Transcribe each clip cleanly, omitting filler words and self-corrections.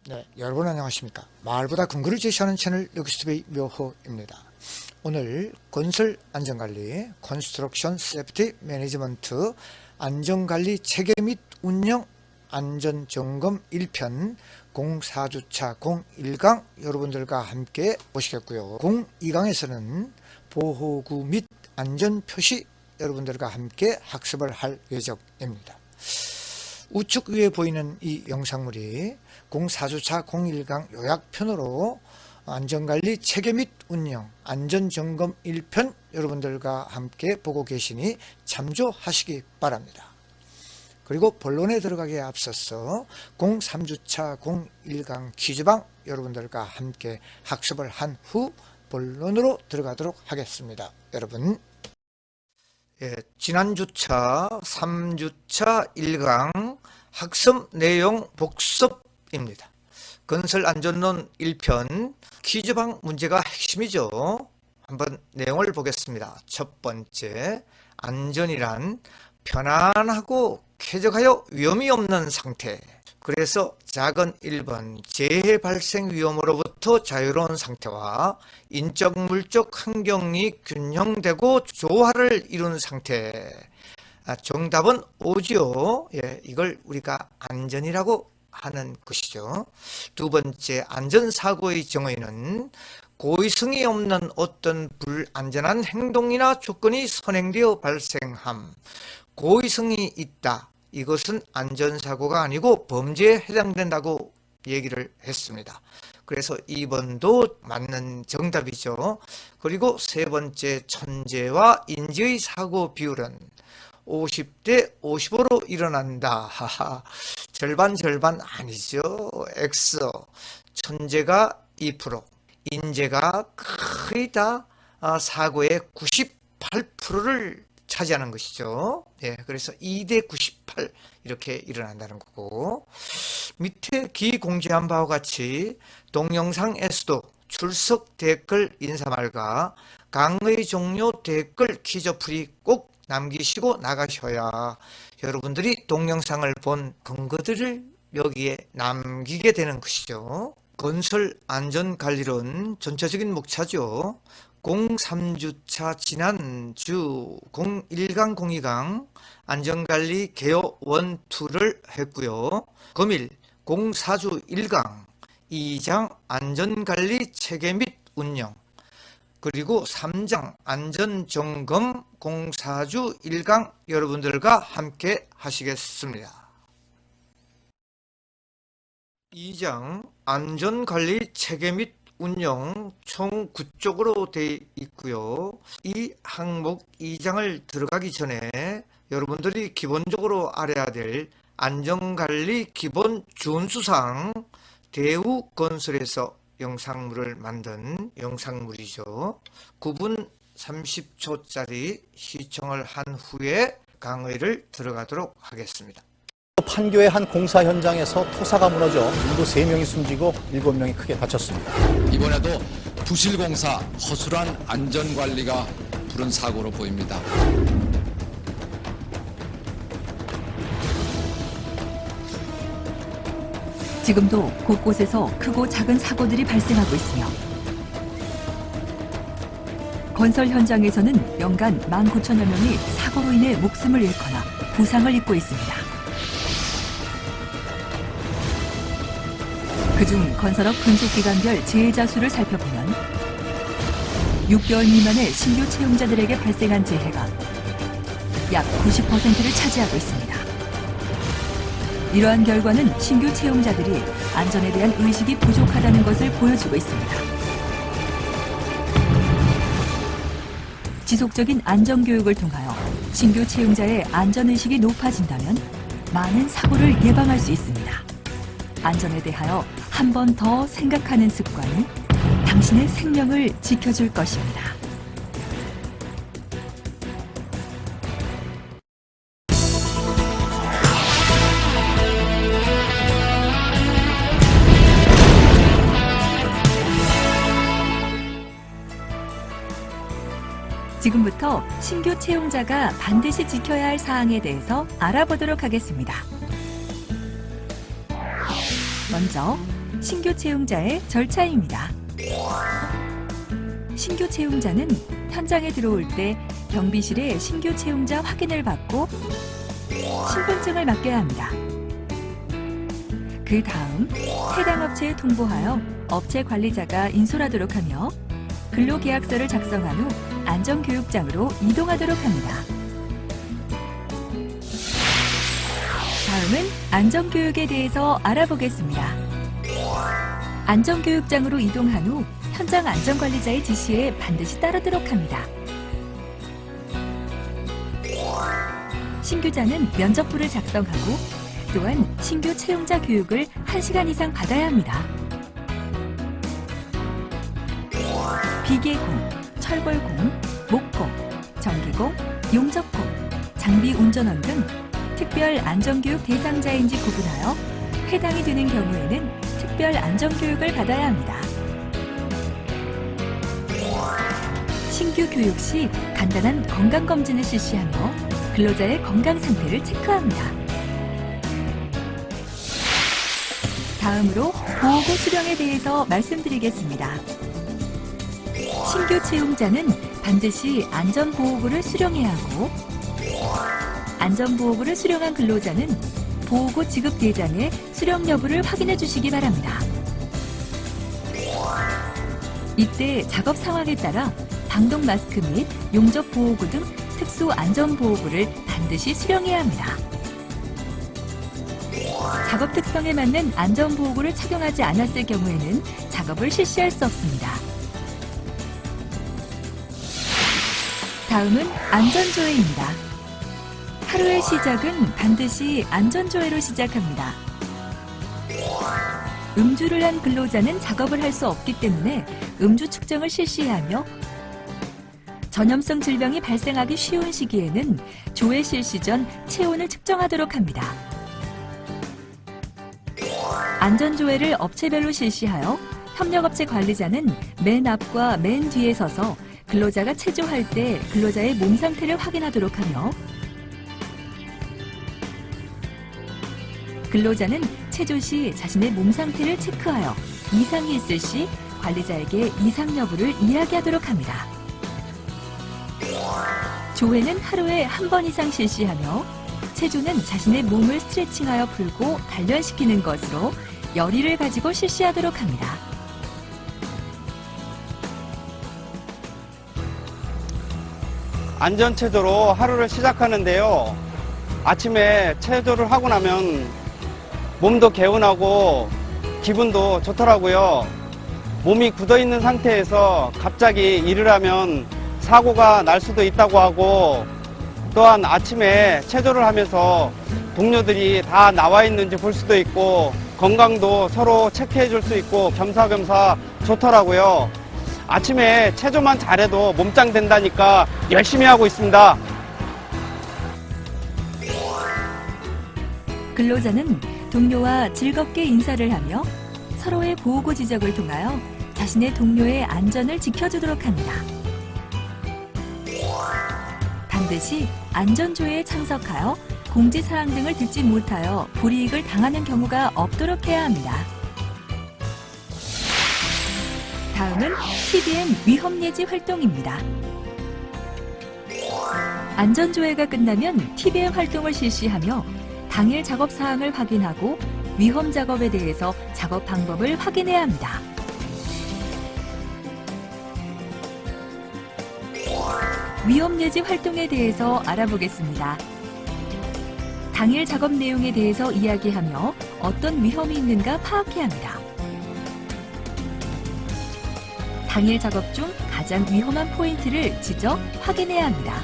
네, 여러분 안녕하십니까. 마을보다 근거를 제시하는 채널 르기스트베이 묘호입니다. 오늘 건설 안전관리, 컨스트럭션 세프티 매니지먼트 안전관리 체계 및 운영 안전점검 1편 04주차 01강 여러분들과 함께 보시겠고요. 02강에서는 보호구 및 안전표시 여러분들과 함께 학습을 할 예정입니다. 우측 위에 보이는 이 영상물이 04주차 01강 요약편으로 안전관리 체계 및 운영 안전점검 1편 여러분들과 함께 보고 계시니 참조하시기 바랍니다. 그리고 본론에 들어가기에 앞서서 03주차 01강 퀴즈방 여러분들과 함께 학습을 한 후 본론으로 들어가도록 하겠습니다. 여러분, 지난주차 3주차 1강 학습 내용 복습입니다. 건설안전론 1편 퀴즈방 문제가 핵심이죠. 한번 내용을 보겠습니다. 첫 번째, 안전이란 편안하고 쾌적하여 위험이 없는 상태. 그래서 작은 1번 재해 발생 위험으로부터 자유로운 상태와 인적 물적 환경이 균형되고 조화를 이룬 상태. 정답은 O지요. 이걸 우리가 안전이라고 하는 것이죠. 두 번째, 안전사고의 정의는 고의성이 없는 어떤 불안전한 행동이나 조건이 선행되어 발생함. 고의성이 있다. 이것은 안전사고가 아니고 범죄에 해당된다고 얘기를 했습니다. 그래서 2번도 맞는 정답이죠. 그리고 세 번째, 천재와 인지의 사고 비율은 50대 50으로 일어난다. 절반 아니죠. X. 천재가 2%, 인재가 거의 다 사고의 98%를 차지하는 것이죠. 그래서 2대 98 이렇게 일어난다는 거고, 밑에 기공지한 바와 같이 동영상에서도 출석 댓글 인사말과 강의 종료 댓글 퀴즈풀이 꼭 남기시고 나가셔야 여러분들이 동영상을 본 근거들을 여기에 남기게 되는 것이죠. 건설 안전관리론 전체적인 목차죠. 03주차 지난주 01강 02강 안전관리 개요 1, 2를 했고요. 금일 04주 1강 2장 안전관리 체계 및 운영, 그리고 3장 안전점검 04주 1강 여러분들과 함께 하시겠습니다. 2장 안전관리 체계 및 운영 총 9쪽으로 되어 있고요. 이 항목 2장을 들어가기 전에 여러분들이 기본적으로 알아야 될 안전관리 기본 준수사항, 대우건설에서 영상물을 만든 영상물이죠. 9분 30초짜리 시청을 한 후에 강의를 들어가도록 하겠습니다. 판교의 한 공사 현장에서 토사가 무너져 인도 3명이 숨지고 7명이 크게 다쳤습니다. 이번에도 부실공사 허술한 안전관리가 부른 사고로 보입니다. 지금도 곳곳에서 크고 작은 사고들이 발생하고 있으며 건설 현장에서는 연간 19,000여 명이 사고로 인해 목숨을 잃거나 부상을 입고 있습니다. 그중 건설업 근속기간별 재해자 수를 살펴보면 6개월 미만의 신규 채용자들에게 발생한 재해가 약 90%를 차지하고 있습니다. 이러한 결과는 신규 채용자들이 안전에 대한 의식이 부족하다는 것을 보여주고 있습니다. 지속적인 안전교육을 통하여 신규 채용자의 안전의식이 높아진다면 많은 사고를 예방할 수 있습니다. 안전에 대하여 한 번 더 생각하는 습관이 당신의 생명을 지켜줄 것입니다. 지금부터 신규 채용자가 반드시 지켜야 할 사항에 대해서 알아보도록 하겠습니다. 먼저 신규 채용자의 절차입니다. 신규 채용자는 현장에 들어올 때 경비실에 신규 채용자 확인을 받고 신분증을 맡겨야 합니다. 그 다음 해당 업체에 통보하여 업체 관리자가 인솔하도록 하며 근로계약서를 작성한 후 안전교육장으로 이동하도록 합니다. 다음은 안전교육에 대해서 알아보겠습니다. 안전교육장으로 이동한 후 현장 안전관리자의 지시에 반드시 따르도록 합니다. 신규자는 면접부를 작성하고 또한 신규 채용자 교육을 1시간 이상 받아야 합니다. 비계공, 철골공, 목공, 전기공, 용접공, 장비 운전원 등 특별 안전교육 대상자인지 구분하여 해당이 되는 경우에는 특별 안전교육을 받아야 합니다. 신규 교육 시 간단한 건강검진을 실시하며 근로자의 건강 상태를 체크합니다. 다음으로 보호구 수령에 대해서 말씀드리겠습니다. 신규 채용자는 반드시 안전보호구를 수령해야 하고 안전보호구를 수령한 근로자는 보호구 지급 대장에 수령 여부를 확인해 주시기 바랍니다. 이때 작업 상황에 따라 방독 마스크 및 용접 보호구 등 특수 안전보호구를 반드시 수령해야 합니다. 작업 특성에 맞는 안전보호구를 착용하지 않았을 경우에는 작업을 실시할 수 없습니다. 다음은 안전조회입니다. 하루의 시작은 반드시 안전조회로 시작합니다. 음주를 한 근로자는 작업을 할 수 없기 때문에 음주 측정을 실시해야 하며 전염성 질병이 발생하기 쉬운 시기에는 조회 실시 전 체온을 측정하도록 합니다. 안전조회를 업체별로 실시하여 협력업체 관리자는 맨 앞과 맨 뒤에 서서 근로자가 체조할 때 근로자의 몸 상태를 확인하도록 하며 근로자는 체조 시 자신의 몸 상태를 체크하여 이상이 있을 시 관리자에게 이상 여부를 이야기하도록 합니다. 조회는 하루에 한 번 이상 실시하며 체조는 자신의 몸을 스트레칭하여 풀고 단련시키는 것으로 열의를 가지고 실시하도록 합니다. 안전체조로 하루를 시작하는데요. 아침에 체조를 하고 나면 몸도 개운하고 기분도 좋더라고요. 몸이 굳어있는 상태에서 갑자기 일을 하면 사고가 날 수도 있다고 하고 또한 아침에 체조를 하면서 동료들이 다 나와 있는지 볼 수도 있고 건강도 서로 체크해 줄 수 있고 겸사겸사 좋더라고요. 아침에 체조만 잘해도 몸짱 된다니까 열심히 하고 있습니다. 근로자는 동료와 즐겁게 인사를 하며 서로의 보호구 지적을 통하여 자신의 동료의 안전을 지켜주도록 합니다. 반드시 안전조회에 참석하여 공지사항 등을 듣지 못하여 불이익을 당하는 경우가 없도록 해야 합니다. 다음은 TBM 위험예지 활동입니다. 안전조회가 끝나면 TBM 활동을 실시하며 당일 작업 사항을 확인하고 위험 작업에 대해서 작업 방법을 확인해야 합니다. 위험예지 활동에 대해서 알아보겠습니다. 당일 작업 내용에 대해서 이야기하며 어떤 위험이 있는가 파악해야 합니다. 당일 작업 중 가장 위험한 포인트를 지적, 확인해야 합니다.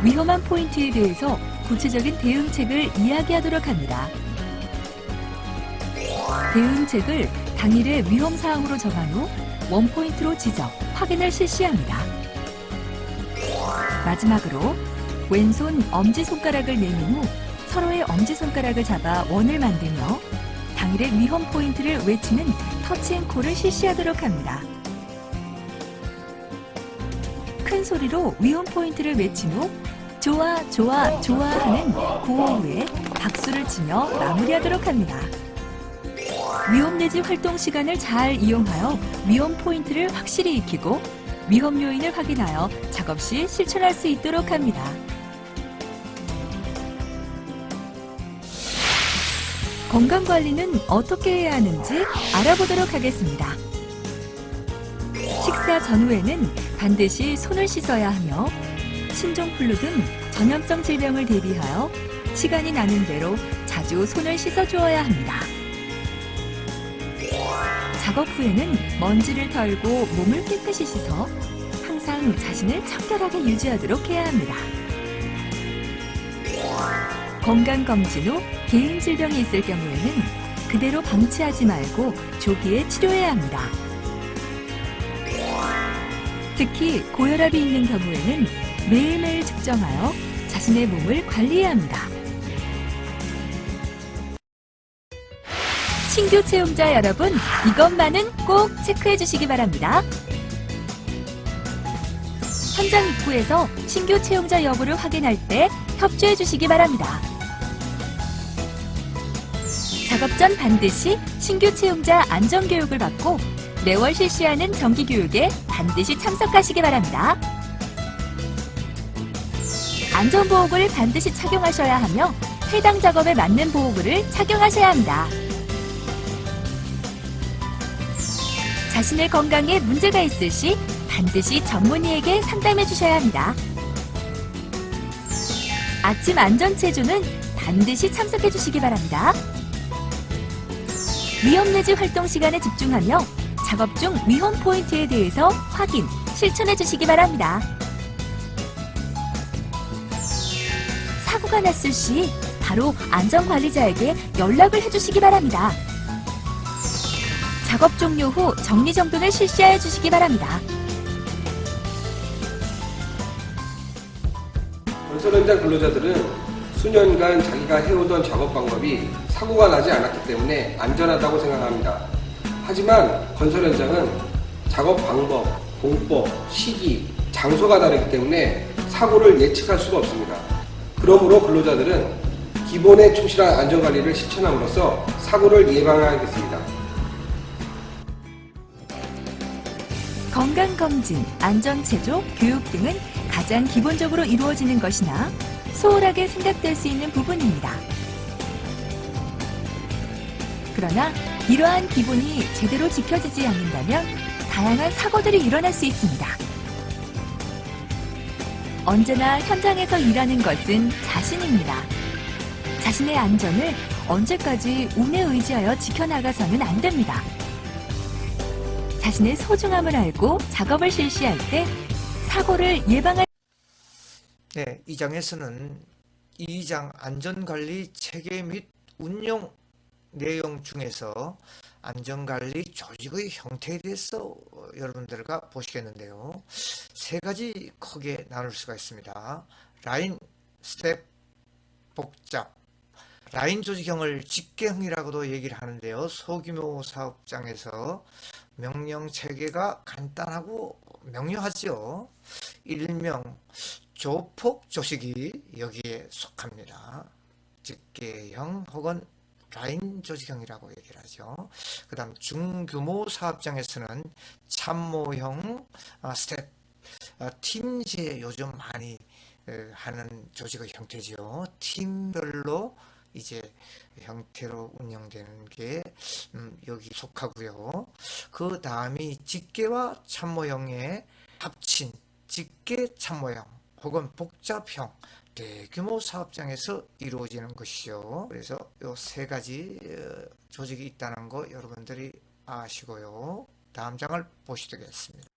위험한 포인트에 대해서 구체적인 대응책을 이야기하도록 합니다. 대응책을 당일의 위험사항으로 정한 후 원포인트로 지적, 확인을 실시합니다. 마지막으로 왼손 엄지손가락을 내민 후 서로의 엄지손가락을 잡아 원을 만들며 당일의 위험 포인트를 외치는 터치앤콜을 실시하도록 합니다. 큰 소리로 위험 포인트를 외친 후 좋아, 좋아, 좋아 하는 구호 후에 박수를 치며 마무리하도록 합니다. 위험 내지 활동 시간을 잘 이용하여 위험 포인트를 확실히 익히고 위험 요인을 확인하여 작업 시 실천할 수 있도록 합니다. 건강관리는 어떻게 해야 하는지 알아보도록 하겠습니다. 식사 전후에는 반드시 손을 씻어야 하며 신종플루 등 전염성 질병을 대비하여 시간이 나는 대로 자주 손을 씻어 주어야 합니다. 작업 후에는 먼지를 털고 몸을 깨끗이 씻어 항상 자신을 청결하게 유지하도록 해야 합니다. 건강검진 후 개인 질병이 있을 경우에는 그대로 방치하지 말고 조기에 치료해야 합니다. 특히 고혈압이 있는 경우에는 매일매일 측정하여 자신의 몸을 관리해야 합니다. 신규 채용자 여러분, 이것만은 꼭 체크해 주시기 바랍니다. 현장 입구에서 신규 채용자 여부를 확인할 때 협조해 주시기 바랍니다. 작업 전 반드시 신규 채용자 안전교육을 받고 매월 실시하는 정기교육에 반드시 참석하시기 바랍니다. 안전보호구를 반드시 착용하셔야 하며 해당 작업에 맞는 보호구를 착용하셔야 합니다. 자신의 건강에 문제가 있을 시 반드시 전문의에게 상담해 주셔야 합니다. 아침 안전체조는 반드시 참석해 주시기 바랍니다. 위험 내지 활동 시간에 집중하며 작업 중 위험 포인트에 대해서 확인, 실천해 주시기 바랍니다. 사고가 났을 시 바로 안전관리자에게 연락을 해주시기 바랍니다. 작업 종료 후 정리정돈을 실시하여 주시기 바랍니다. 건설 현장 근로자들은 수년간 자기가 해오던 작업 방법이 사고가 나지 않았기 때문에 안전하다고 생각합니다. 하지만 건설 현장은 작업 방법, 공법, 시기, 장소가 다르기 때문에 사고를 예측할 수가 없습니다. 그러므로 근로자들은 기본에 충실한 안전관리를 실천함으로써 사고를 예방하겠습니다. 건강검진, 안전체조, 교육 등은 가장 기본적으로 이루어지는 것이나 소홀하게 생각될 수 있는 부분입니다. 그러나 이러한 기본이 제대로 지켜지지 않는다면 다양한 사고들이 일어날 수 있습니다. 언제나 현장에서 일하는 것은 자신입니다. 자신의 안전을 언제까지 운에 의지하여 지켜나가서는 안 됩니다. 자신의 소중함을 알고 작업을 실시할 때 사고를 예방할 네, 이 장에서는 2장 안전관리 체계 및 운용 내용 중에서 안전관리 조직의 형태에 대해서 여러분들과 보시겠는데요. 세 가지 크게 나눌 수가 있습니다. 라인, 스텝, 복잡. 라인 조직형을 직계형이라고도 얘기를 하는데요. 소규모 사업장에서 명령 체계가 간단하고 명료하죠. 일명 조폭 조직이 여기에 속합니다. 직계형 혹은 라인 조직형이라고 얘기를 하죠. 그 다음 중규모 사업장에서는 참모형, 스텝, 팀제 요즘 많이 하는 조직의 형태죠. 팀별로 이제 형태로 운영되는 게 여기 속하고요. 그 다음이 직계와 참모형의 합친 직계 참모형 혹은 복잡형 대규모 사업장에서 이루어지는 것이죠. 그래서 이 세 가지 조직이 있다는 거 여러분들이 아시고요. 다음 장을 보시겠습니다.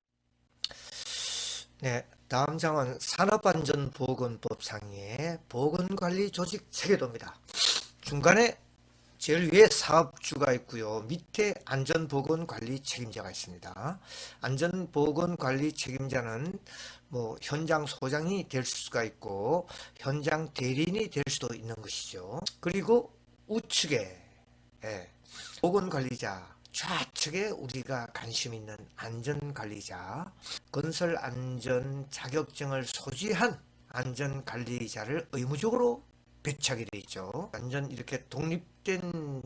네, 다음 장은 산업안전보건법상의 보건관리 조직 체계도입니다. 중간에 제일 위에 사업주가 있고요. 밑에 안전보건관리 책임자가 있습니다. 안전보건관리 책임자는 뭐 현장 소장이 될 수가 있고 현장 대리인이 될 수도 있는 것이죠. 그리고 우측에 보건관리자, 좌측에 우리가 관심 있는 안전관리자, 건설 안전 자격증을 소지한 안전관리자를 의무적으로 배치하게 돼 있죠. 완전 이렇게 독립된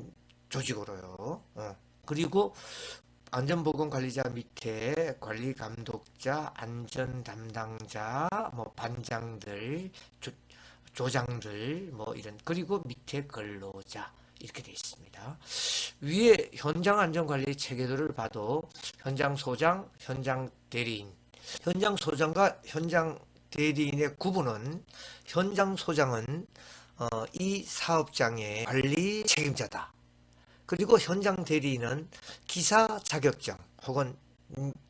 조직으로요. 그리고 안전보건관리자 밑에 관리감독자, 안전담당자, 뭐 반장들, 조장들, 뭐 이런, 그리고 밑에 근로자 이렇게 되어 있습니다. 위에 현장 안전관리 체계도를 봐도 현장 소장, 현장 대리인, 현장 소장과 현장 대리인의 구분은 현장 소장은 이 사업장의 관리 책임자다. 그리고 현장 대리인은 기사 자격증 혹은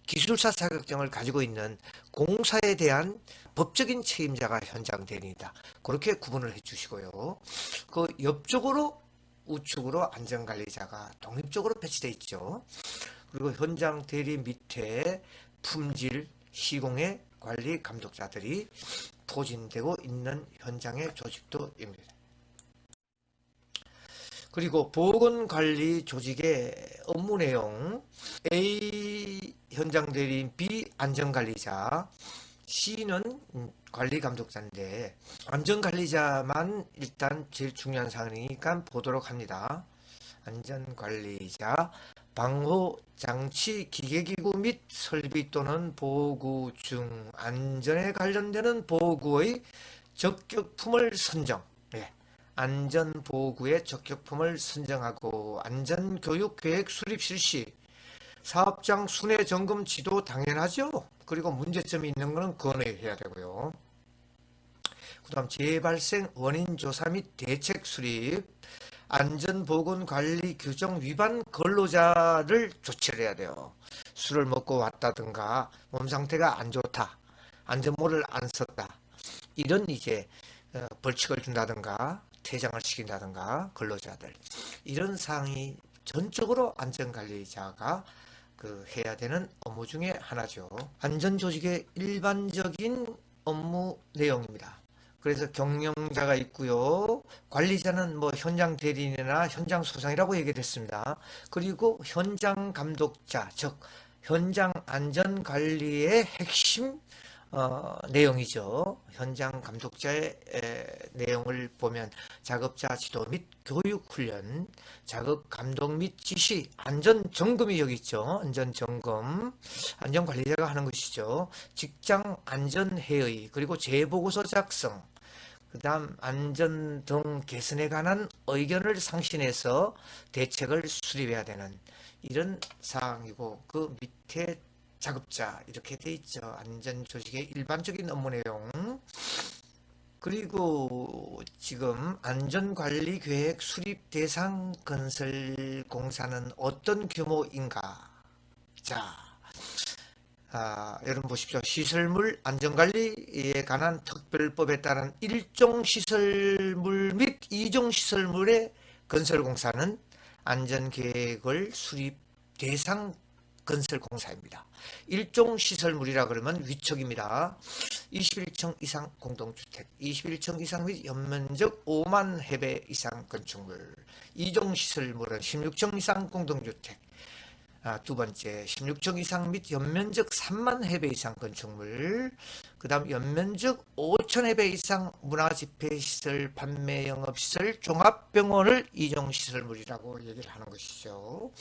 기술사 자격증을 가지고 있는 공사에 대한 법적인 책임자가 현장 대리인이다. 그렇게 구분을 해 주시고요. 그 옆쪽으로 우측으로 안전관리자가 독립적으로 배치되어 있죠. 그리고 현장 대리 밑에 품질, 시공의 관리 감독자들이 포진되고 있는 현장의 조직도입니다. 그리고 보건관리 조직의 업무 내용, A 현장 대리인, B 안전관리자, C는 관리감독자인데 안전관리자만 일단 제일 중요한 사항이니까 보도록 합니다. 안전관리자, 방호장치, 기계기구 및 설비 또는 보구 중 안전에 관련되는 보구의 적격품을 선정, 안전보구의 적격품을 선정하고 안전교육계획 수립 실시, 사업장 순회 점검 지도 당연하죠. 그리고 문제점이 있는 것은 건의해야 되고요. 그 다음 재발생 원인 조사 및 대책 수립, 안전보건관리 규정 위반 근로자를 조치를 해야 돼요. 술을 먹고 왔다든가 몸 상태가 안 좋다, 안전모를 안 썼다, 이런 이제 벌칙을 준다든가 퇴장을 시킨다든가 근로자들, 이런 사항이 전적으로 안전관리자가 해야 되는 업무 중에 하나죠. 안전조직의 일반적인 업무 내용입니다. 그래서 경영자가 있고요. 관리자는 뭐 현장 대리인이나 현장 소장이라고 얘기를 했습니다. 그리고 현장 감독자, 즉 현장 안전관리의 핵심 내용이죠. 현장 감독자의 내용을 보면 작업자 지도 및 교육 훈련, 작업 감독 및 지시, 안전 점검이 여기 있죠. 안전 점검, 안전 관리자가 하는 것이죠. 직장 안전 회의, 그리고 재보고서 작성, 그 다음 안전 등 개선에 관한 의견을 상신해서 대책을 수립해야 되는 이런 사항이고, 그 밑에 작업자 이렇게 돼 있죠. 안전조직의 일반적인 업무 내용. 그리고 지금 안전관리계획 수립 대상 건설공사는 어떤 규모인가. 자, 여러분 보십시오. 시설물 안전관리에 관한 특별법에 따른 1종 시설물 및 2종 시설물의 건설공사는 안전계획을 수립 대상 건설공사입니다. 1종 시설물이라 그러면 위촉입니다. 21층 이상 공동주택, 21층 이상 및 연면적 5만 해배 이상 건축물. 2종 시설물은 16층 이상 공동주택, 두 번째 16층 이상 및 연면적 3만 해배 이상 건축물, 그 다음 연면적 5천 해배 이상 문화집회시설, 판매 영업시설, 종합병원을 2종 시설물이라고 얘기를 하는 것이죠.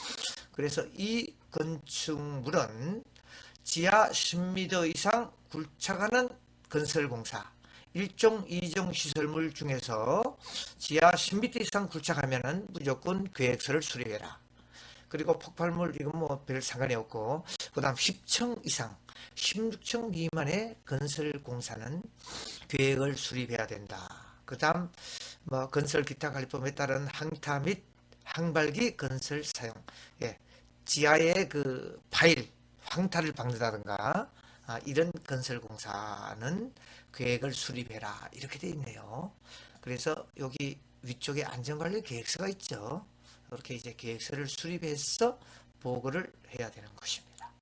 그래서 이 건축물은 지하 10m 이상 굴착하는 건설공사, 1종, 2종 시설물 중에서 지하 10m 이상 굴착하면 무조건 계획서를 수립해라. 그리고 폭발물 이건 뭐 별 상관이 없고, 그 다음 10층 이상 16층 미만의 건설공사는 계획을 수립해야 된다. 그 다음 뭐 건설 기타 관리법에 따른 항타 및 항발기 건설 사용, 지하에 그 파일 황타를 박는다든가 이런 건설공사는 계획을 수립해라 이렇게 되어 있네요. 그래서 여기 위쪽에 안전관리 계획서가 있죠. 이렇게 이제 계획서를 수립해서 보고를 해야 되는 것입니다.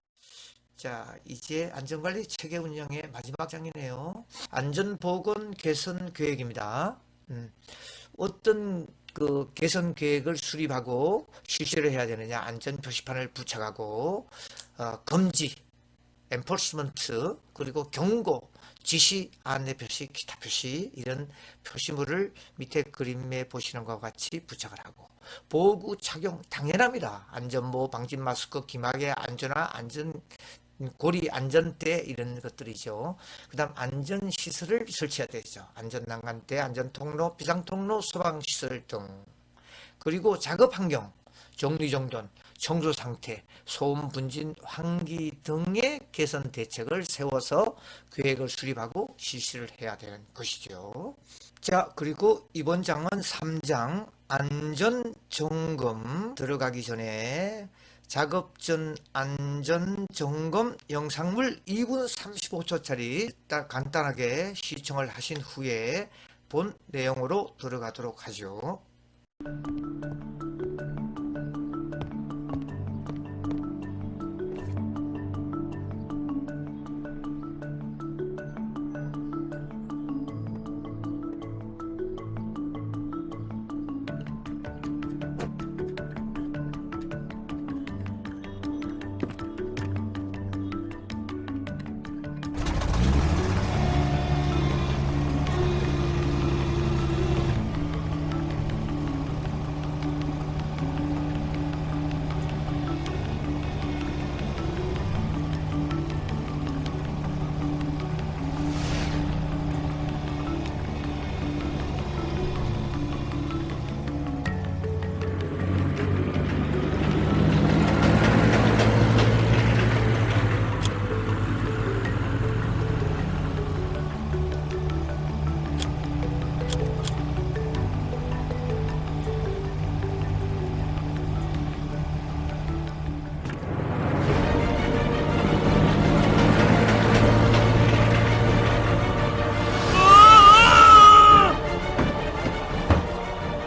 자, 이제 안전관리 체계 운영의 마지막 장이네요. 안전보건 개선 계획입니다. 어떤 그 개선 계획을 수립하고 실시를 해야 되느냐? 안전 표시판을 부착하고 금지, 엔포스먼트, 그리고 경고, 지시, 안내 표시, 기타 표시 이런 표시물을 밑에 그림에 보시는 것과 같이 부착을 하고 보호구 착용 당연합니다. 안전모, 방진 마스크, 기막의 안전화, 고리 안전대 이런 것들이죠. 그 다음 안전시설을 설치해야 되죠. 안전난간대, 안전통로, 비상통로, 소방시설 등. 그리고 작업환경, 정리정돈, 청소상태, 소음, 분진, 환기 등의 개선 대책을 세워서 계획을 수립하고 실시를 해야 되는 것이죠. 자, 그리고 이번 장은 3장 안전점검 들어가기 전에 작업 전 안전점검 영상물 2분 35초짜리 딱 간단하게 시청을 하신 후에 본 내용으로 들어가도록 하죠.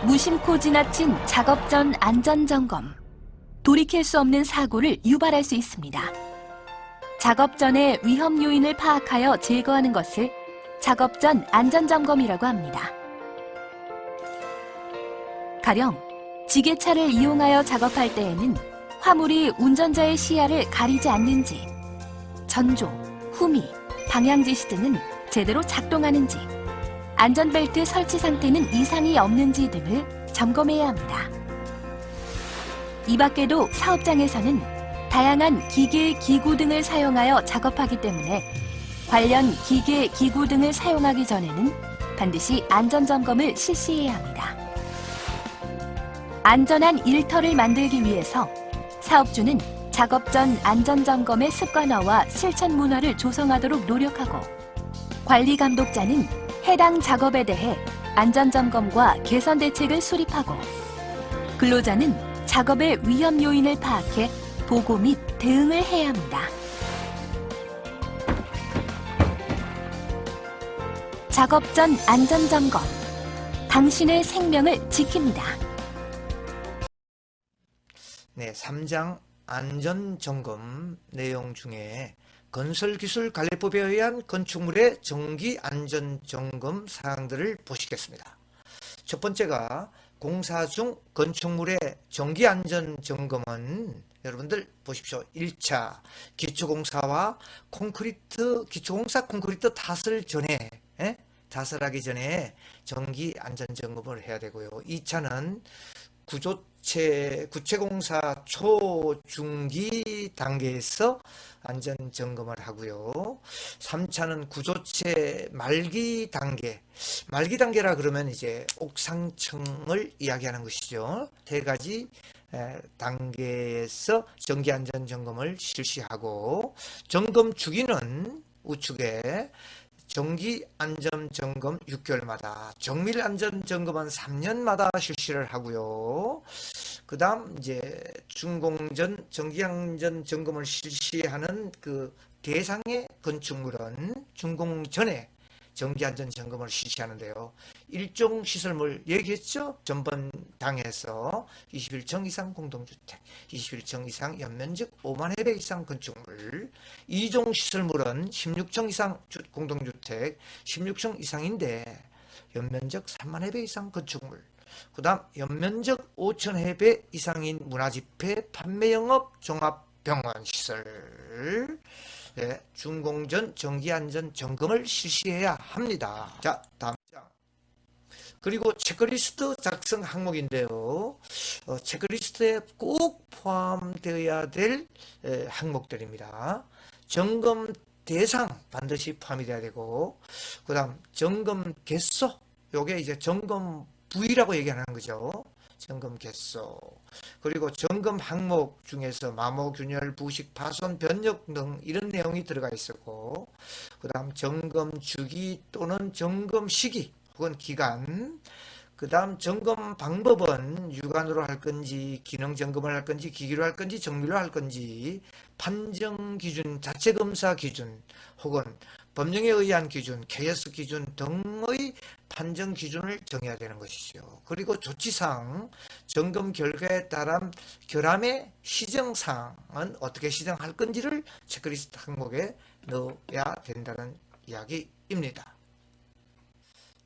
무심코 지나친 작업 전 안전점검. 돌이킬 수 없는 사고를 유발할 수 있습니다. 작업 전의 위험 요인을 파악하여 제거하는 것을 작업 전 안전점검이라고 합니다. 가령 지게차를 이용하여 작업할 때에는 화물이 운전자의 시야를 가리지 않는지, 전조, 후미, 방향지시 등은 제대로 작동하는지, 안전벨트 설치 상태는 이상이 없는지 등을 점검해야 합니다. 이 밖에도 사업장에서는 다양한 기계, 기구 등을 사용하여 작업하기 때문에 관련 기계, 기구 등을 사용하기 전에는 반드시 안전점검을 실시해야 합니다. 안전한 일터를 만들기 위해서 사업주는 작업 전 안전점검의 습관화와 실천 문화를 조성하도록 노력하고, 관리감독자는 해당 작업에 대해 안전점검과 개선 대책을 수립하고, 근로자는 작업의 위험 요인을 파악해 보고 및 대응을 해야 합니다. 작업 전 안전점검. 당신의 생명을 지킵니다. 네, 3장 안전점검 내용 중에 건설기술관리법에 의한 건축물의 정기 안전점검 사항들을 보시겠습니다. 첫 번째가 공사 중 건축물의 정기 안전점검은 여러분들 보십시오. 1차 기초공사와 기초공사 콘크리트 타설 전에, 타설하기 전에 정기 안전점검을 해야 되고요. 2차는 구체공사 초중기 단계에서 안전점검을 하고요. 3차는 구조체 말기 단계라 그러면 이제 옥상층을 이야기하는 것이죠. 세 가지 단계에서 정기 안전점검을 실시하고, 점검 주기는 우측에 정기 안전점검 6개월마다, 정밀 안전점검은 3년마다 실시를 하고요. 그 다음 이제 준공전 정기 안전점검을 실시하는 그 대상의 건축물은 준공 전에 정기 안전점검을 실시하는데요. 일종 시설물 얘기했죠? 전번 당에서 21층 이상 공동주택, 21층 이상 연면적 5만 회배 이상 건축물, 2종 시설물은 16층 이상 공동주택, 16층 이상인데 연면적 3만 회배 이상 건축물, 그 다음 연면적 5천 회배 이상인 문화집회, 판매영업, 종합병원 시설, 준공전 정기안전 점검을 실시해야 합니다. 자, 다음 장. 그리고 체크리스트 작성 항목인데요. 체크리스트에 꼭 포함되어야 될 항목들입니다. 점검 대상 반드시 포함이 돼야 되고, 그 다음 점검 개수, 요게 이제 점검 부위라고 얘기하는 거죠. 점검 개수. 그리고 점검 항목 중에서 마모, 균열, 부식, 파손, 변력 등 이런 내용이 들어가 있었고, 그 다음 점검 주기 또는 점검 시기 혹은 기간, 그 다음 점검 방법은 유관으로 할 건지, 기능 점검을 할 건지, 기기로 할 건지, 정밀로 할 건지, 판정 기준, 자체 검사 기준, 혹은 법령에 의한 기준, KS 기준 등의 판정 기준을 정해야 되는 것이죠. 그리고 조치사항, 점검 결과에 따른 결함의 시정사항은 어떻게 시정할 건지를 체크리스트 항목에 넣어야 된다는 이야기입니다.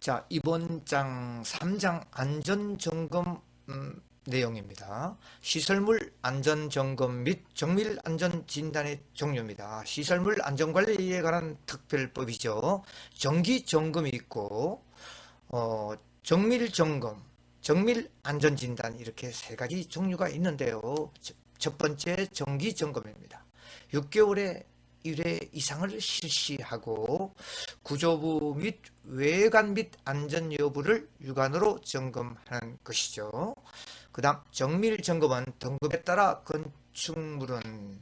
자, 이번 장 3장 안전점검 내용입니다. 시설물 안전점검 및 정밀 안전진단의 종류입니다. 시설물 안전관리에 관한 특별법이죠. 정기점검이 있고 정밀점검, 정밀 안전진단 이렇게 세 가지 종류가 있는데요. 첫 번째 정기점검입니다. 6개월에 1회 이상을 실시하고 구조부 및 외관 및 안전 여부를 육안으로 점검하는 것이죠. 그 다음 정밀 점검은 등급에 따라 건축물은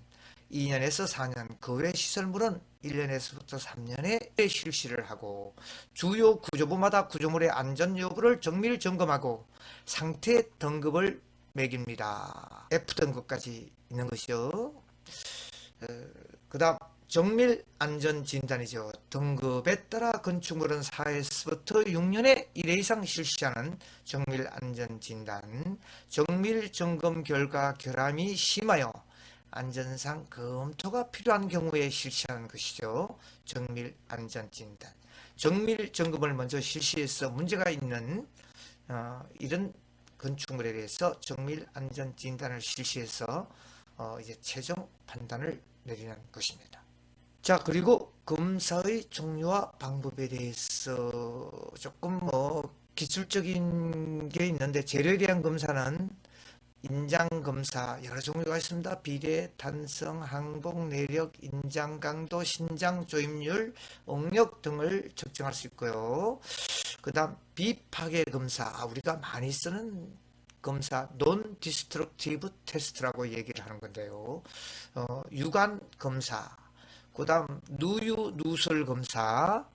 2년에서 4년, 그 외 시설물은 1년에서부터 3년에 실시를 하고, 주요 구조부마다 구조물의 안전 여부를 정밀 점검하고 상태 등급을 매깁니다. F등급까지 있는 것이요. 그 다음 정밀 안전 진단이죠. 등급에 따라 건축물은 4에서부터 6년에 1회 이상 실시하는 정밀 안전 진단, 정밀 점검 결과 결함이 심하여 안전상 검토가 필요한 경우에 실시하는 것이죠. 정밀 안전 진단. 정밀 점검을 먼저 실시해서 문제가 있는 이런 건축물에 대해서 정밀 안전 진단을 실시해서 이제 최종 판단을 내리는 것입니다. 자, 그리고 검사의 종류와 방법에 대해서 조금 기술적인 게 있는데, 재료에 대한 검사는 인장검사 여러 종류가 있습니다. 비례, 탄성, 항복, 내력, 인장 강도, 신장 조임률, 응력 등을 측정할 수 있고요. 그 다음 비파괴 검사, 우리가 많이 쓰는 검사, 논 디스트럭티브 테스트라고 얘기를 하는 건데요. 유관 검사, 그 다음 누설 검사,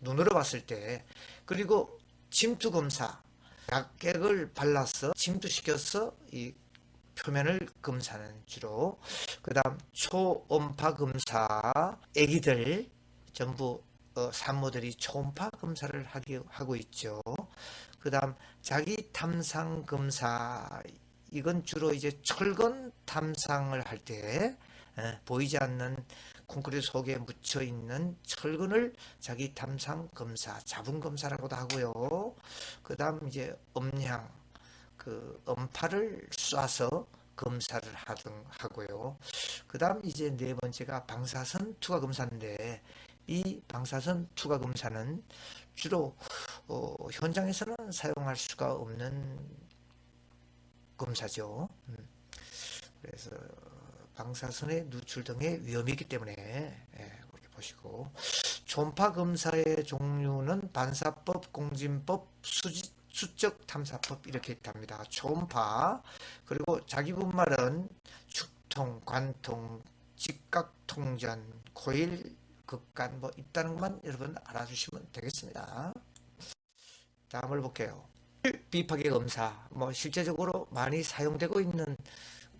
눈으로 봤을 때, 그리고 침투 검사, 약액을 발라서 침투시켜서 이 표면을 검사하는 주로. 그 다음 초음파 검사, 애기들 전부 산모들이 초음파 검사를 하고 있죠. 그 다음 자기 탐상 검사, 이건 주로 이제 철근 탐상을 할 때 보이지 않는 콘크리트 속에 묻혀 있는 철근을 자기 탐상 검사, 자분 검사라고도 하고요. 그 다음 이제 음향, 그 음파를 쏴서 검사를 하고요. 그 다음 이제 네 번째가 방사선 투과 검사인데, 이 방사선 투과 검사는 주로 현장에서는 사용할 수가 없는 검사죠. 그래서 방사선의 누출 등의 위험이 있기 때문에 그렇게 보시고, 초음파 검사의 종류는 반사법, 공진법, 수적 탐사법 이렇게 있답니다. 초음파, 그리고 자기분말은 축통, 관통, 직각통전, 코일, 극간 있다는 것만 여러분 알아주시면 되겠습니다. 다음을 볼게요. 비파괴 검사, 실제적으로 많이 사용되고 있는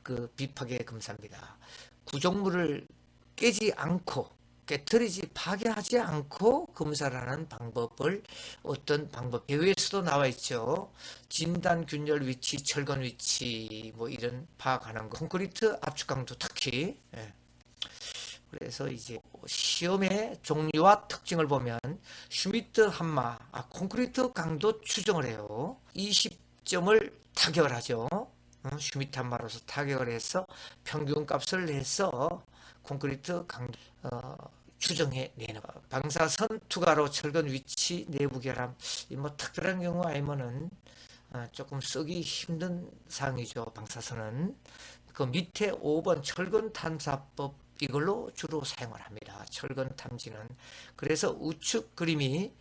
그 비파괴 검사입니다. 구조물을 깨지 않고, 깨트리지, 파괴하지 않고 검사를 하는 방법을, 어떤 방법 대회에서도 나와 있죠. 진단 균열 위치, 철근 위치 이런 파악하는 거, 콘크리트 압축 강도 특히. 그래서 이제 시험의 종류와 특징을 보면 슈미트 함마, 콘크리트 강도 추정을 해요. 20점을 타결하죠. 슈미탄마로서 타격을 해서 평균값을 해서 콘크리트 강도 추정해 내는 방사선 투과로 철근 위치 내부 결함 뭐 특별한 경우 아니면은 조금 쓰기 힘든 사항이죠. 방사선은 그 밑에 5번 철근 탐사법 이걸로 주로 사용을 합니다. 철근 탐지는 그래서 우측 그림이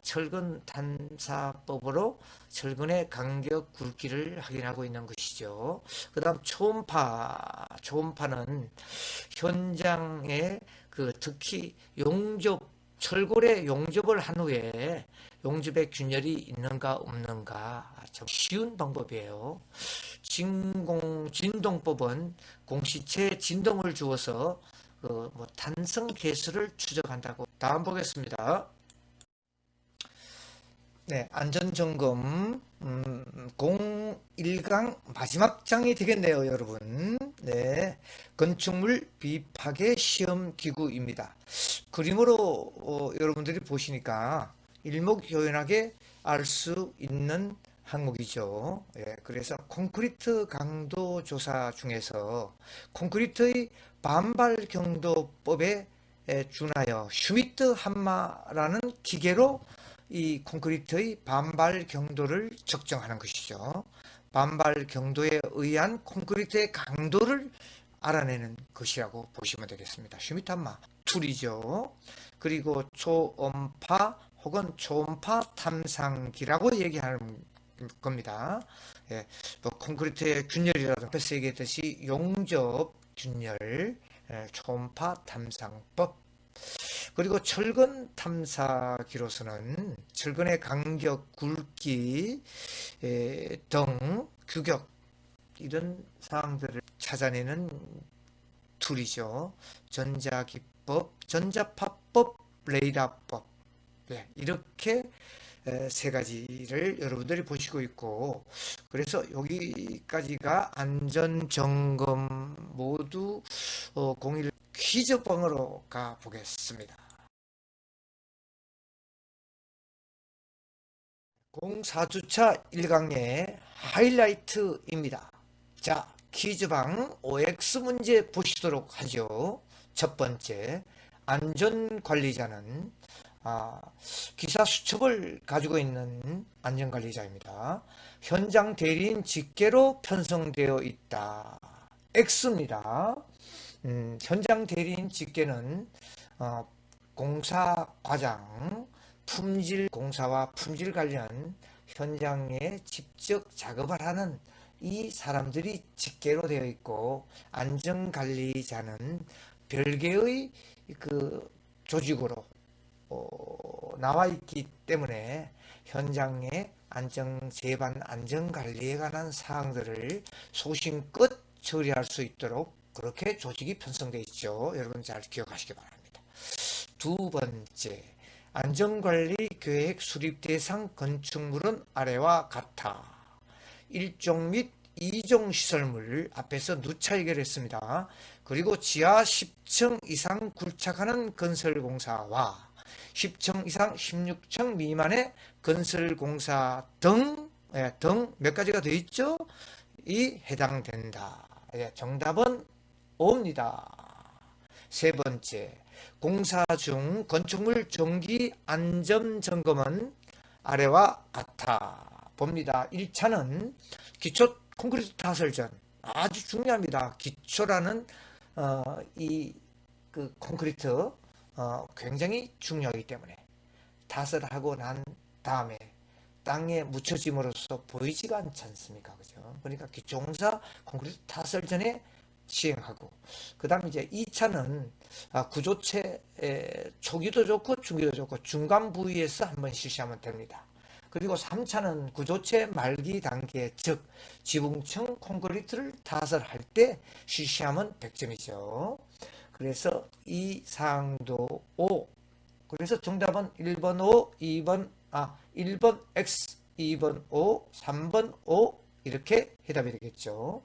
철근 탐사법으로 철근의 간격 굵기를 확인하고 있는 것이죠. 그 다음 초음파는 현장에 특히 철골에 용접을 한 후에 용접에 균열이 있는가 없는가 참 쉬운 방법이에요. 진동법은 공시체 진동을 주어서 탄성 계수를 추적한다고. 다음 보겠습니다. 네, 안전점검 01강 마지막 장이 되겠네요, 여러분. 네, 건축물 비파괴 시험 기구입니다. 그림으로 여러분들이 보시니까 일목요연하게 알 수 있는 항목이죠. 예, 그래서 콘크리트 강도 조사 중에서 콘크리트의 반발 경도법에 준하여 슈미트 함마라는 기계로 이 콘크리트의 반발 경도를 측정하는 것이죠. 반발 경도에 의한 콘크리트의 강도를 알아내는 것이라고 보시면 되겠습니다. 슈미트 함마 툴이죠. 그리고 초음파 혹은 초음파 탐상기라고 얘기하는 겁니다. 예, 콘크리트의 균열이라도 앞에서 얘기했듯이 용접 균열, 초음파 탐상법. 그리고 철근 탐사기로서는 철근의 간격, 굵기 등 규격 이런 사항들을 찾아내는 툴이죠. 전자기법, 전자파법, 레이더법. 네, 이렇게 세 가지를 여러분들이 보시고 있고, 그래서 여기까지가 안전점검 모두 01 퀴즈방으로 가보겠습니다. 공사주차 1강의 하이라이트입니다. 자, 퀴즈방 OX 문제 보시도록 하죠. 첫 번째, 안전관리자는 기사 수첩을 가지고 있는 안전관리자입니다. 현장 대리인 직계로 편성되어 있다. X입니다. 현장 대리인 직계는 공사 과장, 품질 공사와 품질 관련 현장에 직접 작업을 하는 이 사람들이 직계로 되어 있고, 안전관리자는 별개의 조직으로 나와 있기 때문에 현장의 재반 안전관리에 관한 사항들을 소신껏 처리할 수 있도록 그렇게 조직이 편성되어 있죠. 여러분 잘 기억하시기 바랍니다. 두 번째, 안전관리 계획 수립 대상 건축물은 아래와 같아. 1종 및 2종 시설물 앞에서 누차 얘기했습니다. 그리고 지하 10층 이상 굴착하는 건설공사와 10층 이상 16층 미만의 건설공사 등 몇 가지가 되어 있죠? 이 해당된다. 정답은 O입니다. 세 번째, 공사 중 건축물 정기 안전 점검은 아래와 같아. 봅니다. 1차는 기초 콘크리트 타설 전, 아주 중요합니다. 기초라는 콘크리트 굉장히 중요하기 때문에 타설하고 난 다음에 땅에 묻혀짐으로써 보이지가 않지 않습니까? 그죠? 그러니까 기초공사 콘크리트 타설 전에 시행하고, 그 다음에 이제 2차는 구조체 초기도 좋고 중기도 좋고 중간 부위에서 한번 실시하면 됩니다. 그리고 3차는 구조체 말기 단계, 즉 지붕층 콘크리트를 타설할 때 실시하면 100점이죠. 그래서 이 사항도 O. 그래서 정답은 1번 O, 1번 X, 2번 O, 3번 O 이렇게 해답이 되겠죠.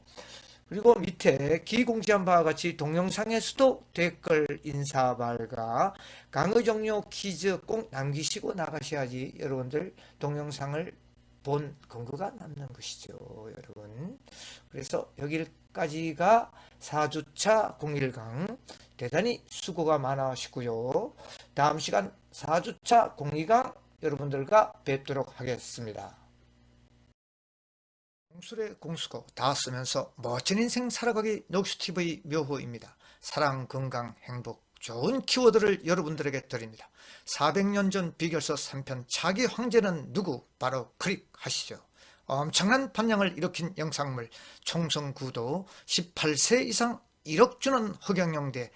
그리고 밑에 기공지한 바와 같이 동영상에서도 댓글, 인사말과 강의 종료 퀴즈 꼭 남기시고 나가셔야지 여러분들 동영상을 본 근거가 남는 것이죠, 여러분. 그래서 여기까지가 4주차 01강 대단히 수고가 많으시고요. 다음 시간 4주차 02강 여러분들과 뵙도록 하겠습니다. 공술의 공수고 다 쓰면서 멋진 인생 살아가기 녹수TV 묘호입니다. 사랑, 건강, 행복, 좋은 키워드를 여러분들에게 드립니다. 400년 전 비결서 3편 자기 황제는 누구? 바로 클릭하시죠. 엄청난 반향을 일으킨 영상물, 총성 구도, 18세 이상 1억 주는 흑양영대